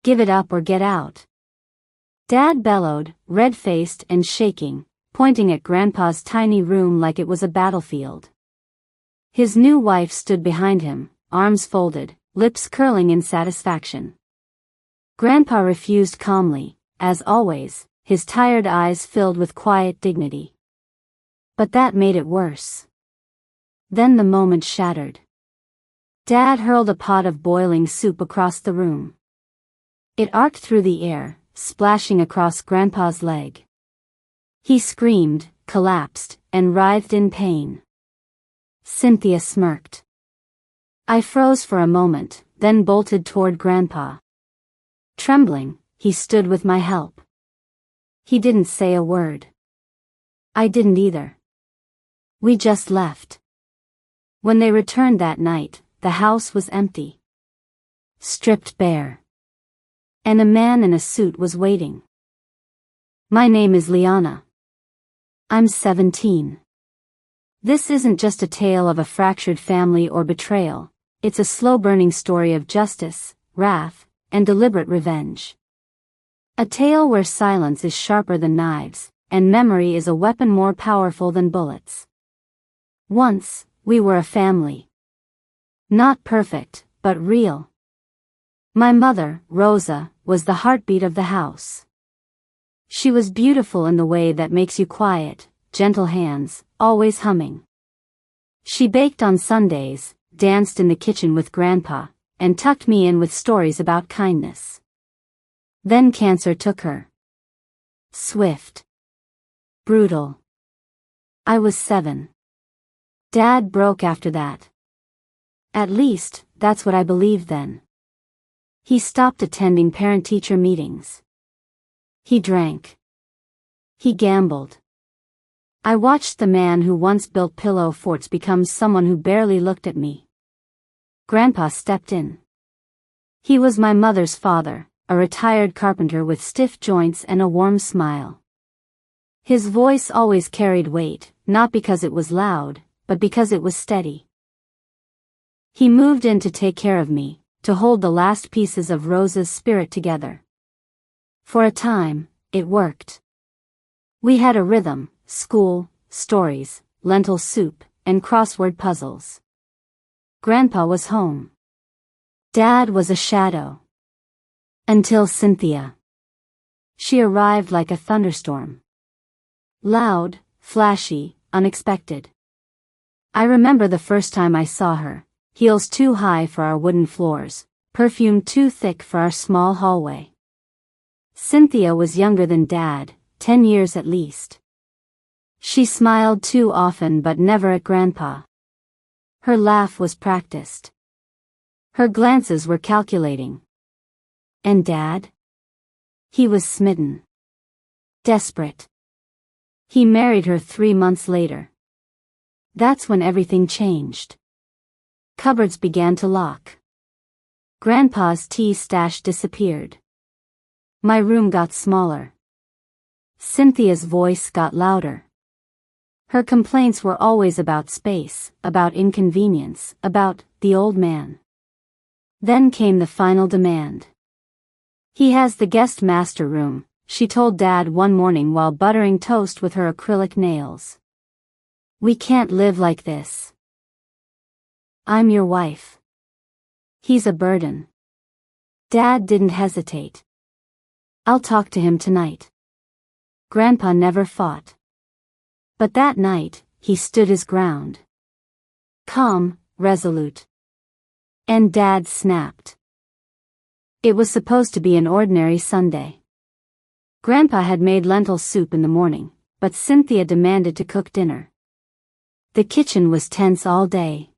Give it up or get out. Dad bellowed, red-faced and shaking, pointing at Grandpa's tiny room like it was a battlefield. His new wife stood behind him, arms folded, lips curling in satisfaction. Grandpa refused calmly, as always, his tired eyes filled with quiet dignity. But that made it worse. Then the moment shattered. Dad hurled a pot of boiling soup across the room. It arced through the air, splashing across Grandpa's leg. He screamed, collapsed, and writhed in pain. Cynthia smirked. I froze for a moment, then bolted toward Grandpa. Trembling, he stood with my help. He didn't say a word. I didn't either. We just left. When they returned that night, the house was empty. Stripped bare. And a man in a suit was waiting. My name is Liana. I'm 17. This isn't just a tale of a fractured family or betrayal, it's a slow-burning story of justice, wrath, and deliberate revenge. A tale where silence is sharper than knives, and memory is a weapon more powerful than bullets. Once, we were a family. Not perfect, but real. My mother, Rosa, was the heartbeat of the house. She was beautiful in the way that makes you quiet, gentle hands, always humming. She baked on Sundays, danced in the kitchen with Grandpa, and tucked me in with stories about kindness. Then cancer took her. Swift. Brutal. I was 7. Dad broke after that. At least, that's what I believed then. He stopped attending parent-teacher meetings. He drank. He gambled. I watched the man who once built pillow forts become someone who barely looked at me. Grandpa stepped in. He was my mother's father, a retired carpenter with stiff joints and a warm smile. His voice always carried weight, not because it was loud, but because it was steady. He moved in to take care of me, to hold the last pieces of Rosa's spirit together. For a time, it worked. We had a rhythm: school, stories, lentil soup, and crossword puzzles. Grandpa was home. Dad was a shadow. Until Cynthia. She arrived like a thunderstorm. Loud, flashy, unexpected. I remember the first time I saw her, heels too high for our wooden floors, perfume too thick for our small hallway. Cynthia was younger than Dad, 10 years at least. She smiled too often but never at Grandpa. Her laugh was practiced. Her glances were calculating. And Dad? He was smitten. Desperate. He married her 3 months later. That's when everything changed. Cupboards began to lock. Grandpa's tea stash disappeared. My room got smaller. Cynthia's voice got louder. Her complaints were always about space, about inconvenience, about the old man. Then came the final demand. He has the guest master room, she told Dad one morning while buttering toast with her acrylic nails. We can't live like this. I'm your wife. He's a burden. Dad didn't hesitate. I'll talk to him tonight. Grandpa never fought. But that night, he stood his ground. Calm, resolute. And Dad snapped. It was supposed to be an ordinary Sunday. Grandpa had made lentil soup in the morning, but Cynthia demanded to cook dinner. The kitchen was tense all day.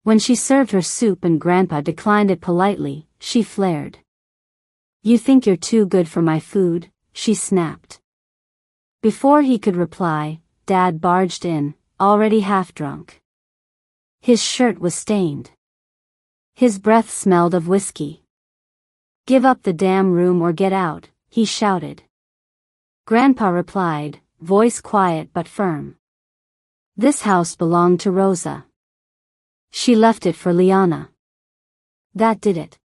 When she served her soup and Grandpa declined it politely, she flared. You think you're too good for my food, she snapped. Before he could reply, Dad barged in, already half-drunk. His shirt was stained. His breath smelled of whiskey. Give up the damn room or get out, he shouted. Grandpa replied, voice quiet but firm. This house belonged to Rosa. She left it for Liana. That did it.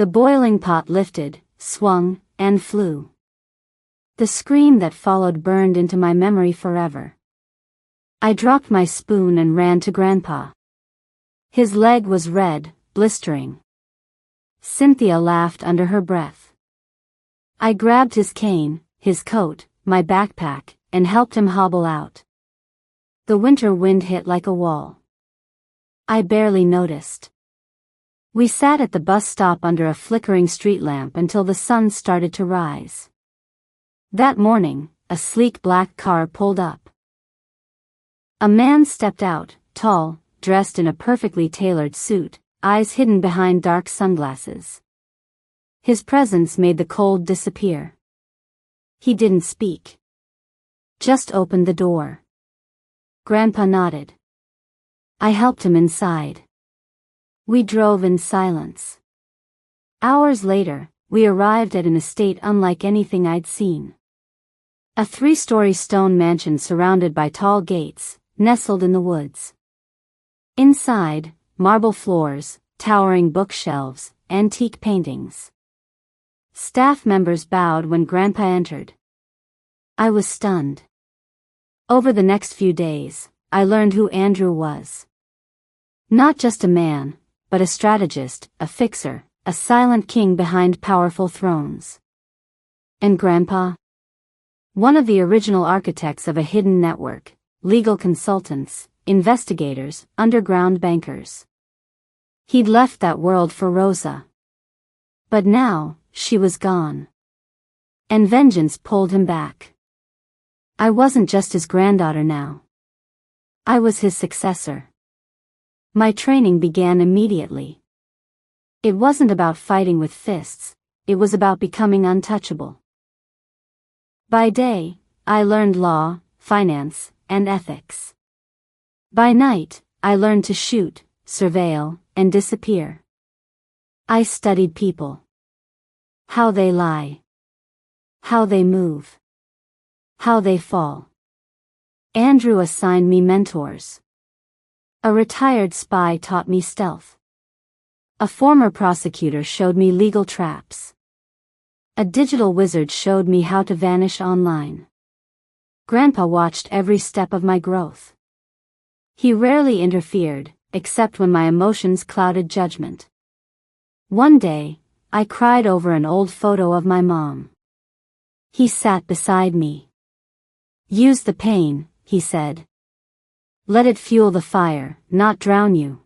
The boiling pot lifted, swung, and flew. The scream that followed burned into my memory forever. I dropped my spoon and ran to Grandpa. His leg was red, blistering. Cynthia laughed under her breath. I grabbed his cane, his coat, my backpack, and helped him hobble out. The winter wind hit like a wall. I barely noticed. We sat at the bus stop under a flickering street lamp until the sun started to rise. That morning, a sleek black car pulled up. A man stepped out, tall, dressed in a perfectly tailored suit, eyes hidden behind dark sunglasses. His presence made the cold disappear. He didn't speak. Just opened the door. Grandpa nodded. I helped him inside. We drove in silence. Hours later, we arrived at an estate unlike anything I'd seen. A 3-story stone mansion surrounded by tall gates, nestled in the woods. Inside, marble floors, towering bookshelves, antique paintings. Staff members bowed when Grandpa entered. I was stunned. Over the next few days, I learned who Andrew was. Not just a man, but a strategist, a fixer, a silent king behind powerful thrones. And Grandpa? One of the original architects of a hidden network, legal consultants, investigators, underground bankers. He'd left that world for Rosa. But now, she was gone. And vengeance pulled him back. I wasn't just his granddaughter now. I was his successor. My training began immediately. It wasn't about fighting with fists, it was about becoming untouchable. By day, I learned law, finance, and ethics. By night, I learned to shoot, surveil, and disappear. I studied people. How they lie. How they move. How they fall. Andrew assigned me mentors. A retired spy taught me stealth. A former prosecutor showed me legal traps. A digital wizard showed me how to vanish online. Grandpa watched every step of my growth. He rarely interfered, except when my emotions clouded judgment. One day, I cried over an old photo of my mom. He sat beside me. Use the pain, he said. Let it fuel the fire, not drown you.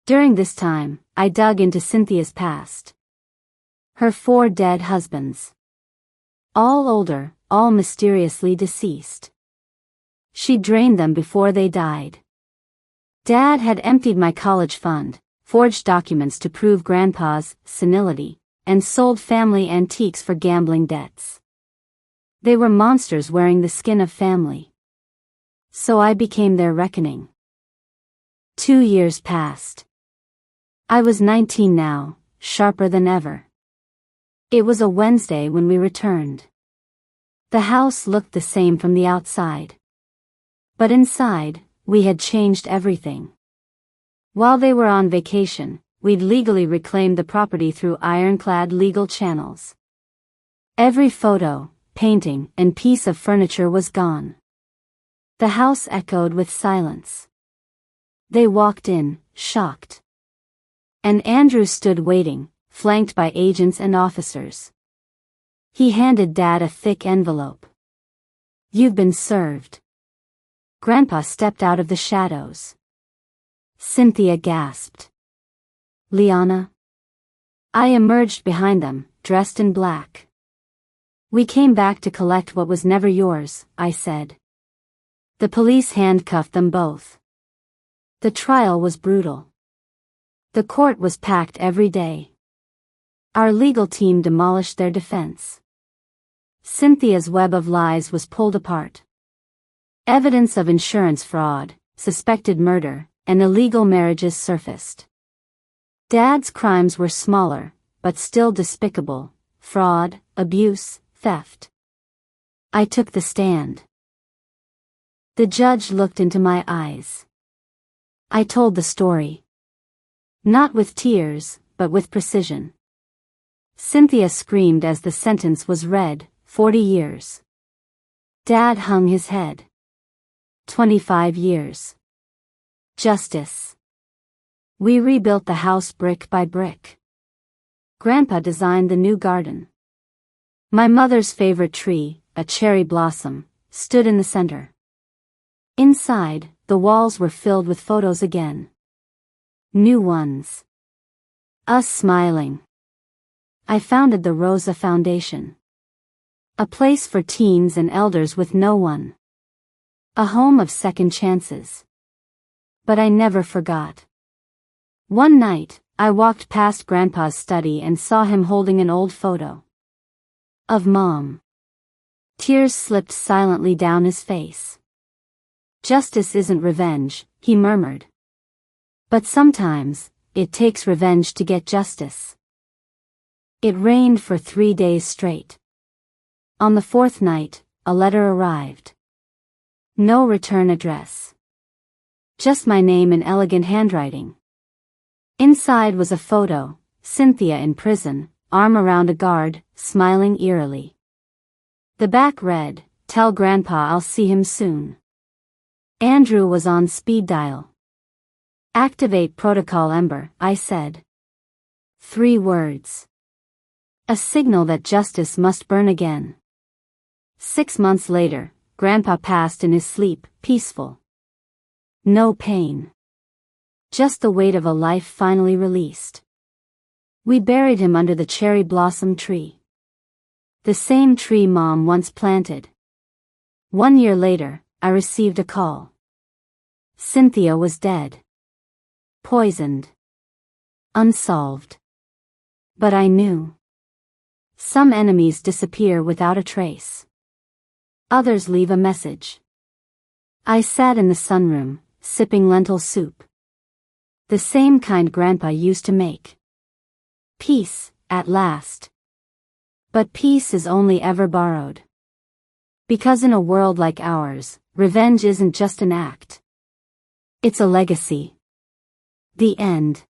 During this time, I dug into Cynthia's past. Her 4 dead husbands. All older, all mysteriously deceased. She drained them before they died. Dad had emptied my college fund, forged documents to prove Grandpa's senility, and sold family antiques for gambling debts. They were monsters wearing the skin of family. So I became their reckoning. 2 years passed. I was 19 now, sharper than ever. It was a Wednesday when we returned. The house looked the same from the outside. But inside, we had changed everything. While they were on vacation, we'd legally reclaimed the property through ironclad legal channels. Every photo, painting, and piece of furniture was gone. The house echoed with silence. They walked in, shocked. And Andrew stood waiting, flanked by agents and officers. He handed Dad a thick envelope. You've been served. Grandpa stepped out of the shadows. Cynthia gasped. Liana? I emerged behind them, dressed in black. We came back to collect what was never yours, I said. The police handcuffed them both. The trial was brutal. The court was packed every day. Our legal team demolished their defense. Cynthia's web of lies was pulled apart. Evidence of insurance fraud, suspected murder, and illegal marriages surfaced. Dad's crimes were smaller, but still despicable: fraud, abuse, theft. I took the stand. The judge looked into my eyes. I told the story. Not with tears, but with precision. Cynthia screamed as the sentence was read, 40 years. Dad hung his head. 25 years. Justice. We rebuilt the house brick by brick. Grandpa designed the new garden. My mother's favorite tree, a cherry blossom, stood in the center. Inside, the walls were filled with photos again. New ones. Us smiling. I founded the Rosa Foundation. A place for teens and elders with no one. A home of second chances. But I never forgot. One night, I walked past Grandpa's study and saw him holding an old photo. Of Mom. Tears slipped silently down his face. Justice isn't revenge, he murmured. But sometimes, it takes revenge to get justice. It rained for 3 days straight. On the fourth night, a letter arrived. No return address. Just my name in elegant handwriting. Inside was a photo, Cynthia in prison, arm around a guard, smiling eerily. The back read, "Tell Grandpa I'll see him soon." Andrew was on speed dial. "Activate Protocol Ember," I said. 3 words. A signal that justice must burn again. 6 months later, Grandpa passed in his sleep, peaceful. No pain. Just the weight of a life finally released. We buried him under the cherry blossom tree. The same tree Mom once planted. 1 year later, I received a call. Cynthia was dead. Poisoned. Unsolved. But I knew. Some enemies disappear without a trace. Others leave a message. I sat in the sunroom, sipping lentil soup. The same kind Grandpa used to make. Peace, at last. But peace is only ever borrowed. Because in a world like ours, revenge isn't just an act. It's a legacy. The end.